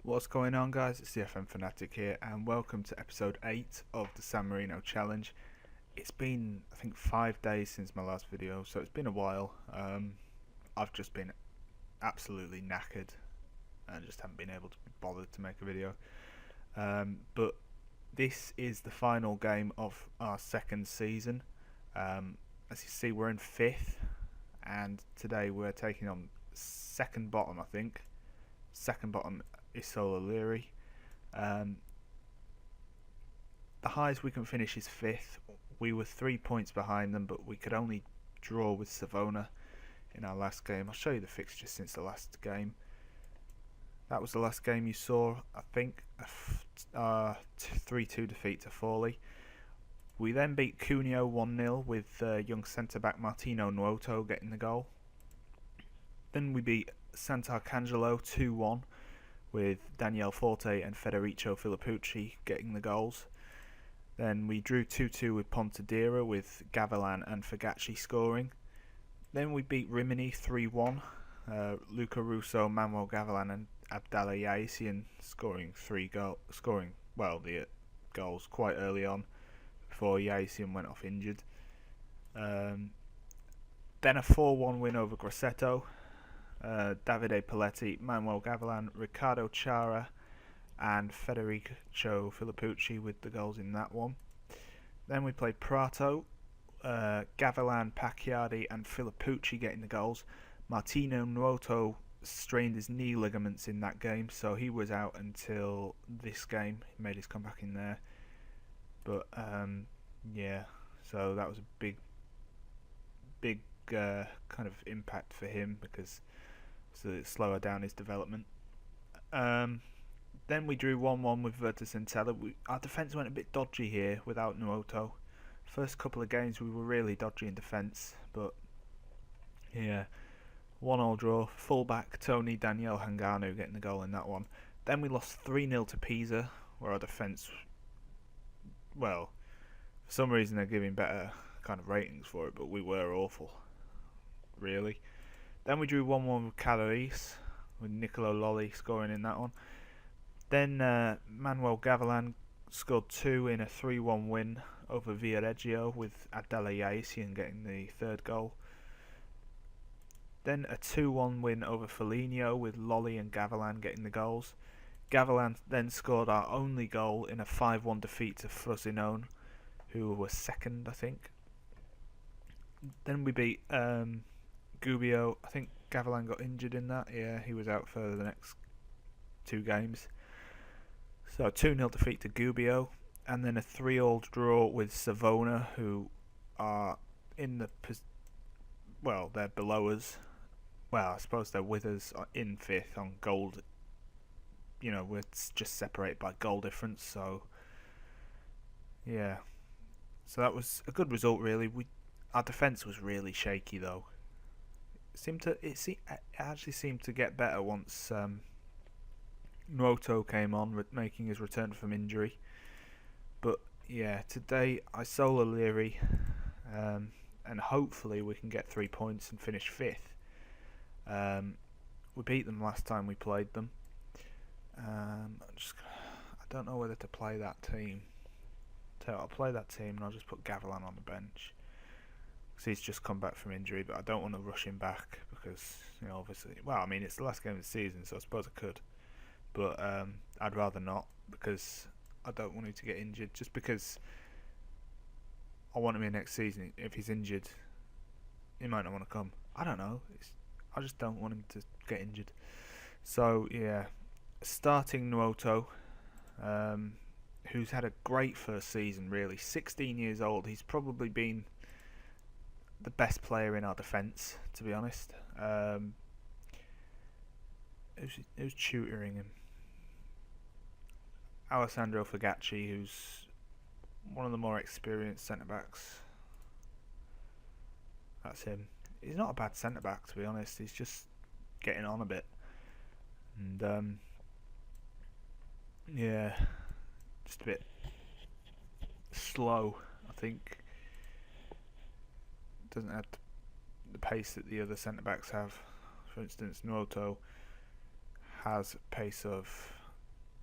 What's going on, guys? It's the FM Fanatic here, and welcome to episode 8 of the Marino challenge. It's been, I think, 5 days since my last video, so it's been a while. I've just been absolutely knackered and just haven't been able to be bothered to make a video. But this is the final game of our second season. As you see, we're in 5th, and today we're taking on second bottom, I think. Second bottom is Solar Leary. The highest we can finish is 5th. We were 3 points behind them, but we could only draw with Savona in our last game. I'll show you the fixtures since the last game. That was the last game you saw, I think. 3-2 defeat to Forley. We then beat Cuneo 1-0 with young centre-back Martino Nuoto getting the goal. Then we beat Sant'Arcangelo 2-1 with Daniele Forte and Federico Filippucci getting the goals. Then we drew 2-2 with Pontedera with Gavilan and Fagacci scoring. Then we beat Rimini 3-1. Luca Russo, Manuel Gavilan and Abdallah Yaisian scoring the goals quite early on before Yaisian went off injured. Then a 4-1 win over Grosseto. Davide Paletti, Manuel Gavilan, Riccardo Chara and Federico Filippucci with the goals in that one. Then we played Prato, Gavilan, Pacchiardi and Filippucci getting the goals. Martino Nuoto strained his knee ligaments in that game, so he was out until this game. He made his comeback in there. But yeah, so that was a big kind of impact for him because it slowed down his development. Then we drew 1-1 with Virtus Entella. Our defence went a bit dodgy here without Nuoto. First couple of games we were really dodgy in defence, but yeah, 1-1 draw. Fullback Tony Daniel Hanganu getting the goal in that one. Then we lost 3-0 to Pisa, where our defence, well, for some reason they're giving better kind of ratings for it, but we were awful, really. Then we drew 1-1 with Calaris, with Nicolo Lolli scoring in that one. Then Manuel Gavilan scored 2 in a 3-1 win over Viareggio, with Abdallah Yaisian getting the third goal. Then a 2-1 win over Foligno, with Lolli and Gavilan getting the goals. Gavilan then scored our only goal in a 5-1 defeat to Frosinone, who were second, I think. Then we beat Gubbio. I think Gavilan got injured in that. Yeah, he was out for the next 2 games. So 2-0 defeat to Gubbio, and then a 3-3 draw with Savona, who are in the they're below us. Well, I suppose they're with us in 5th on gold. You know, we're just separated by goal difference. So yeah, so that was a good result, really. Our defence was really shaky, though. It actually seemed to get better once Nuoto came on, making his return from injury. But yeah, today I Solar Leary, and hopefully we can get 3 points and finish 5th. We beat them last time we played them. I don't know whether to play that team. So I'll play that team and I'll just put Gavilan on the bench. Because he's just come back from injury, but I don't want to rush him back because, you know, obviously, well, I mean, it's the last game of the season, so I suppose I could. But I'd rather not, because I don't want him to get injured. Just because I want him in next season. If he's injured, he might not want to come. I don't know. I just don't want him to get injured. So, yeah. Starting Nuoto, who's had a great first season, really. 16 years old. He's probably been the best player in our defence, to be honest. Who's tutoring him? Alessandro Fagacci, who's one of the more experienced centre-backs. That's him. He's not a bad centre-back, to be honest. He's just getting on a bit. And, yeah, just a bit slow, I think. Doesn't have the pace that the other centre-backs have. For instance, Nuoto has pace of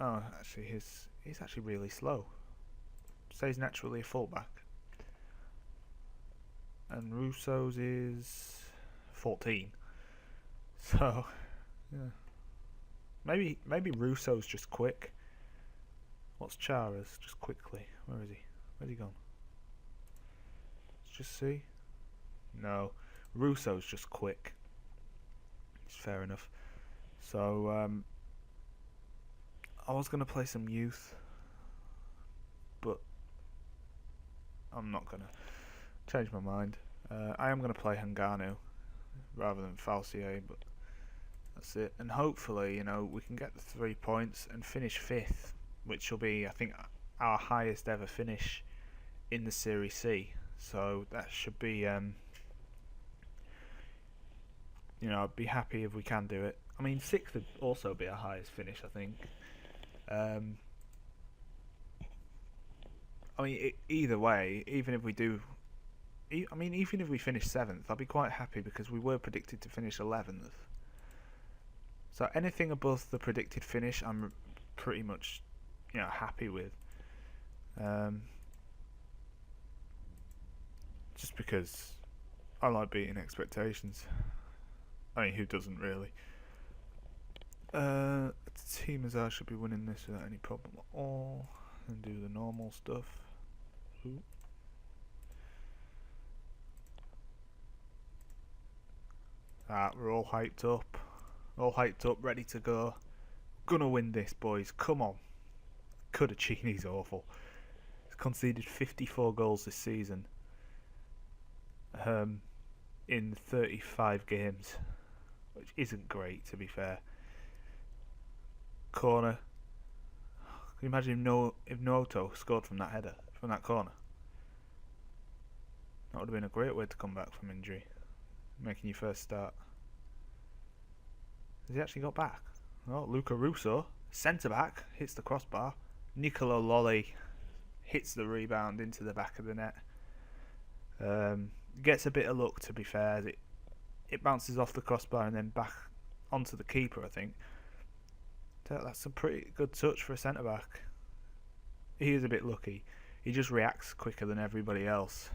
Oh, actually, he's actually really slow. So he's naturally a fullback. And Russo's is 14. So, yeah. Maybe Russo's just quick. What's Chara's? Just quickly. Where is he? Where's he gone? Let's just see. No. Russo's just quick. It's fair enough. So, I was going to play some youth, but I'm not going to change my mind. I am going to play Hanganu rather than Falsier, but that's it. And hopefully, we can get the 3 points and finish 5th, which will be, I think, our highest ever finish in the Serie C. So that should be, I'd be happy if we can do it. I mean, 6th would also be our highest finish, I think. Either way, even if we do, even if we finish 7th, I'll be quite happy because we were predicted to finish 11th. So anything above the predicted finish, I'm pretty much, happy with. Just because I like beating expectations. I mean, who doesn't really? Team as I should be winning this without any problem at all. And do the normal stuff. Ooh. We're all hyped up. Ready to go. Gonna win this, boys. Come on. Cudicini's awful. He's conceded 54 goals this season. In 35 games. Which isn't great, to be fair. Corner. Can you imagine if Noto scored from that header, from that corner? That would have been a great way to come back from injury. Making your first start. Has he actually got back? Oh, Luca Russo, centre back, hits the crossbar. Nicolo Lolli hits the rebound into the back of the net. Gets a bit of luck, to be fair. As it bounces off the crossbar and then back onto the keeper, I think. That's a pretty good touch for a centre back. He is a bit lucky. He just reacts quicker than everybody else.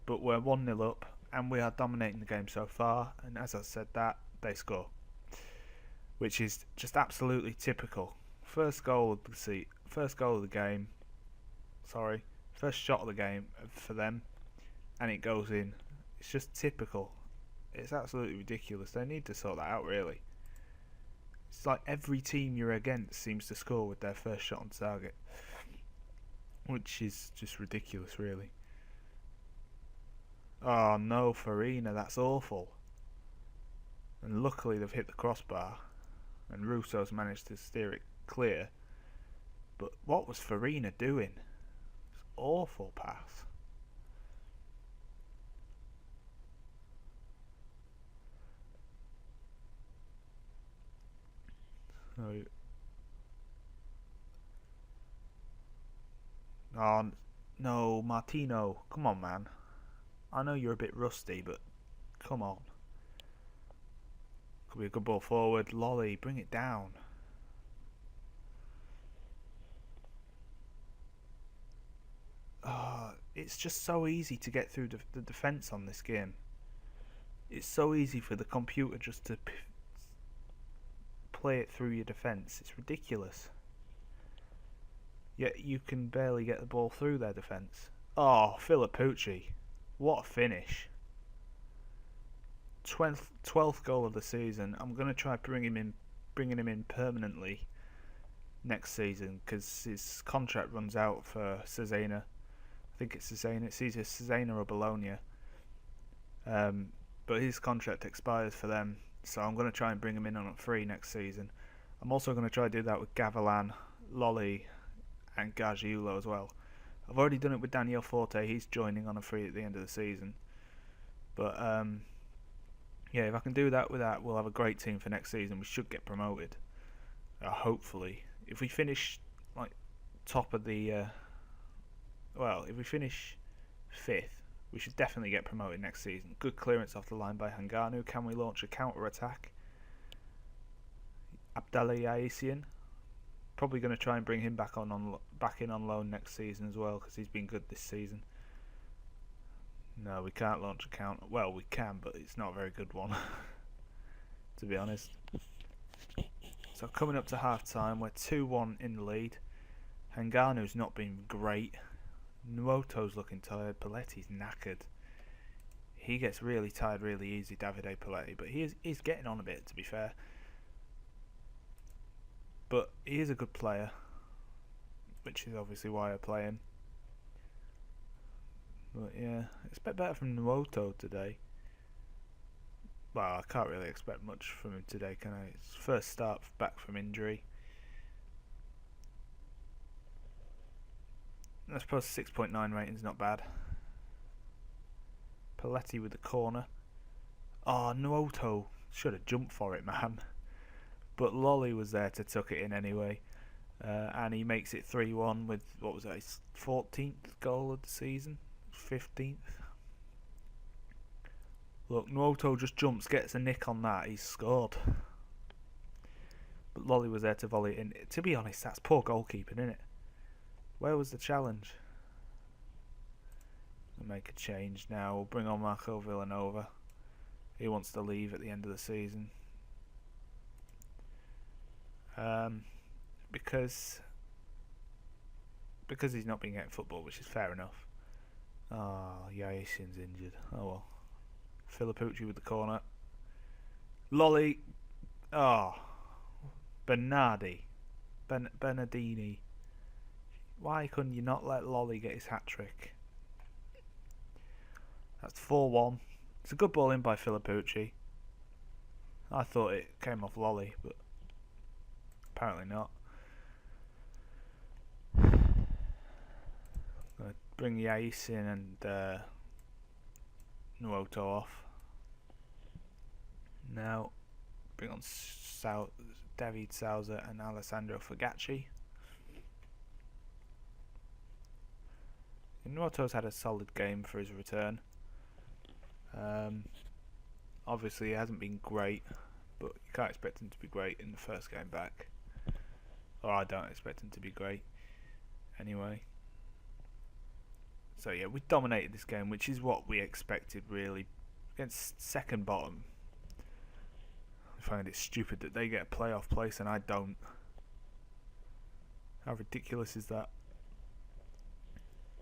But we're 1-0 up and we are dominating the game so far. And as I said that, they score. Which is just absolutely typical. First goal of the game. Sorry. First shot of the game for them. And it goes in. It's just typical. It's absolutely ridiculous. They need to sort that out, really. It's like every team you're against seems to score with their first shot on target. Which is just ridiculous, really. Oh no, Farina, that's awful. And luckily they've hit the crossbar. And Russo's managed to steer it clear. But what was Farina doing? It's awful pass. Oh no, Martino, come on, man. I know you're a bit rusty, but come on. Could be a good ball forward. Lolly, bring it down. It's just so easy to get through the defence on this game. It's so easy for the computer just to play it through your defence. It's ridiculous. Yet you can barely get the ball through their defence. Oh, Filippucci. What a finish. 12th goal of the season. I'm going to try bringing him in permanently next season because his contract runs out for Cesena. I think it's Cesena. It's either Cesena or Bologna. But his contract expires for them, so I'm going to try and bring him in on a free next season. I'm also going to try to do that with Gavilan, Lolly, and Gargiulo as well. I've already done it with Daniel Forte. He's joining on a free at the end of the season. But yeah, if I can do that with that, we'll have a great team for next season. We should get promoted. Hopefully. If we finish like top of the... if we finish 5th, we should definitely get promoted next season. Good clearance off the line by Hanganu. Can we launch a counter-attack? Abdallah Yaisian. Probably going to try and bring him back in on loan next season as well, because he's been good this season. No, we can't launch a counter. Well, we can, but it's not a very good one, to be honest. So coming up to half time, we're 2-1 in the lead. Hangano's not been great. Nuoto's looking tired. Paletti's knackered. He gets really tired really easy, Davide Paletti, but he's getting on a bit, to be fair. But he is a good player, which is obviously why I play him. But yeah, expect better from Nuoto today. Well, I can't really expect much from him today, can I? It's first start back from injury. I suppose 6.9 rating's not bad. Paletti with the corner. Oh, Nuoto should have jumped for it, man. But Lolly was there to tuck it in anyway. And he makes it 3-1 with, what was that, his 14th goal of the season? 15th? Look, Nuoto just jumps, gets a nick on that, he's scored. But Lolly was there to volley it in. To be honest, that's poor goalkeeping, isn't it? Where was the challenge? We'll make a change now. We'll bring on Marco Villanova. He wants to leave at the end of the season. Because he's not been getting football, which is fair enough. Oh, Yasin's injured. Oh well. Filippucci with the corner. Lolly. Oh. Bernardini. Why couldn't you not let Lolly get his hat-trick? That's 4-1. It's a good ball in by Filippucci. I thought it came off Lolly, but apparently not. Gonna bring Yasin and Nuoto off. Now bring on David Souza and Alessandro Fagacci. Nuoto's had a solid game for his return. Obviously he hasn't been great, but you can't expect him to be great in the first game back. Or I don't expect him to be great anyway. So yeah, we dominated this game, which is what we expected really. Against second bottom. I find it stupid that they get a playoff place and I don't. How ridiculous is that?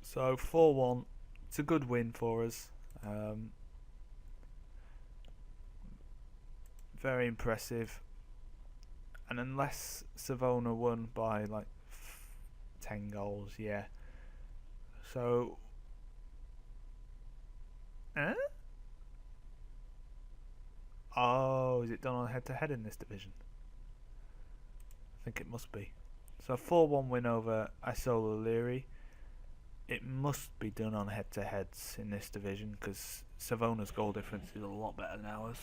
So 4-1, it's a good win for us. Very impressive. And unless Savona won by like 10 goals, yeah. So, oh, is it done on head-to-head in this division? I think it must be. So 4-1 win over Isola Liri. It must be done on head-to-heads in this division because Savona's goal difference is a lot better than ours.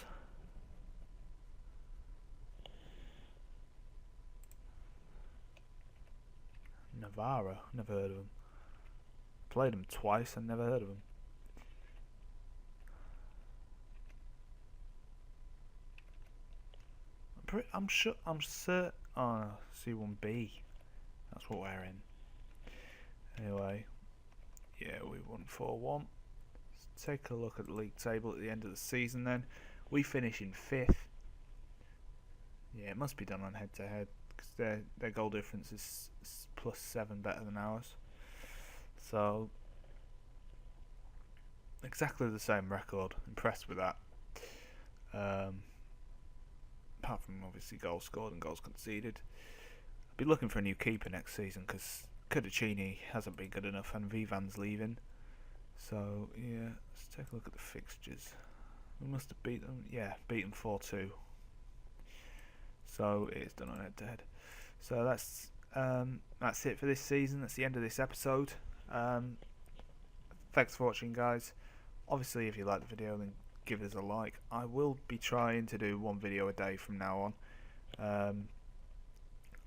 Navarra, never heard of him. Played him twice and never heard of him. I'm certain. Oh, C1B. That's what we're in. Anyway, yeah, we won 4-1. Let's take a look at the league table at the end of the season then. We finish in 5th. Yeah, it must be done on head-to-head because their goal difference is +7 better than ours. So, exactly the same record. Impressed with that. Apart from obviously goals scored and goals conceded. I'll be looking for a new keeper next season because Cudicini hasn't been good enough and Vivan's leaving. So yeah, let's take a look at the fixtures. We must have beat them. Yeah, beat them 4-2. So it's done on head to head. So that's it for this season. That's the end of this episode. Thanks for watching, guys. Obviously, if you like the video, then give us a like. I will be trying to do 1 video a day from now on.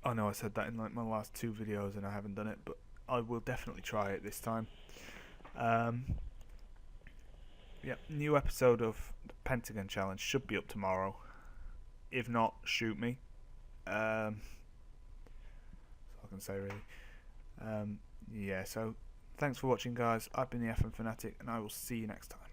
I know I said that in like my last 2 videos and I haven't done it, but I will definitely try it this time. Yeah, new episode of the Pentagon Challenge should be up tomorrow. If not, shoot me. I can say really. Yeah, so thanks for watching, guys. I've been the FM Fanatic, and I will see you next time.